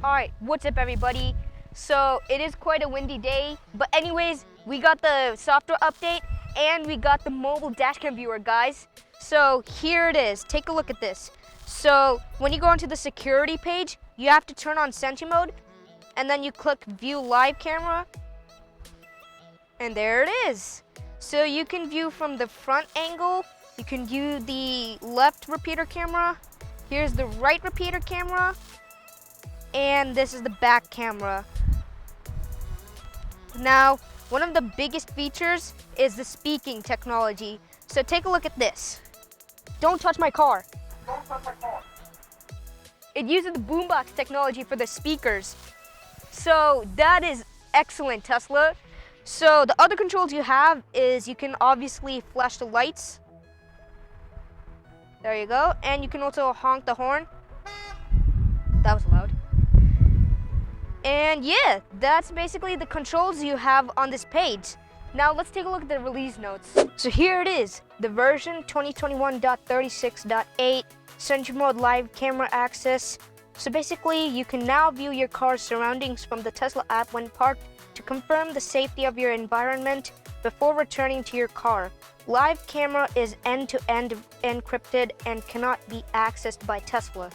Alright, what's up everybody? So it is quite a windy day, but anyways, we got the software update and we got the mobile dashcam viewer, guys. So here it is, take a look at this. So when you go onto the security page, you have to turn on Sentry mode and then you click view live camera and there it is. So you can view from the front angle, you can view the left repeater camera, here's the right repeater camera, and this is the back camera. Now, one of the biggest features is the speaking technology. So take a look at this. Don't touch my car. Don't touch my car. It uses the boombox technology for the speakers. So that is excellent, Tesla. So the other controls you have is you can obviously flash the lights. There you go. And you can also honk the horn. That was loud. And yeah, that's basically the controls you have on this page. Now let's take a look at the release notes. So here it is, the version 2021.36.8, Sentry mode live camera access. So basically, you can now view your car's surroundings from the Tesla app when parked to confirm the safety of your environment before returning to your car. Live camera is end-to-end encrypted and cannot be accessed by Tesla.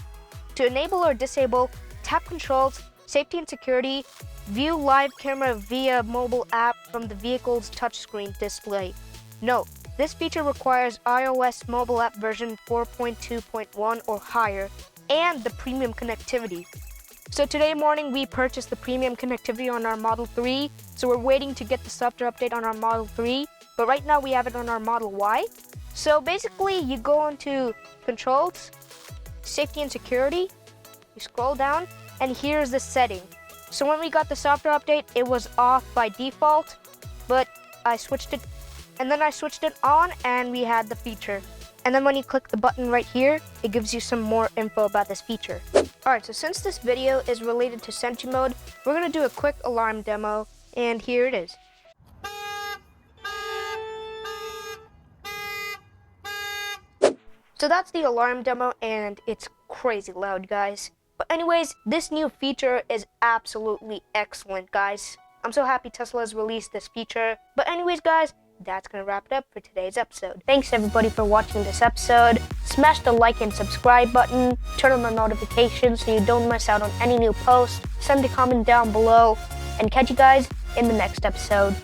To enable or disable, tap controls, safety and security, view live camera via mobile app from the vehicle's touchscreen display. Note, this feature requires iOS mobile app version 4.2.1 or higher and the premium connectivity. So today morning we purchased the premium connectivity on our Model 3, so we're waiting to get the software update on our Model 3, but right now we have it on our Model Y. So basically you go into controls, safety and security, you scroll down, and here's the setting. So when we got the software update, it was off by default, but I switched it, and then I switched it on, and we had the feature. And then when you click the button right here, it gives you some more info about this feature. Alright, so since this video is related to Sentry mode, we're gonna do a quick alarm demo, and here it is. So that's the alarm demo, and it's crazy loud, guys. But anyways, this new feature is absolutely excellent, guys. I'm so happy Tesla has released this feature. But anyways, guys, that's gonna wrap it up for today's episode. Thanks everybody for watching this episode. Smash the like and subscribe button, turn on the notifications so you don't miss out on any new posts, send a comment down below, and catch you guys in the next episode.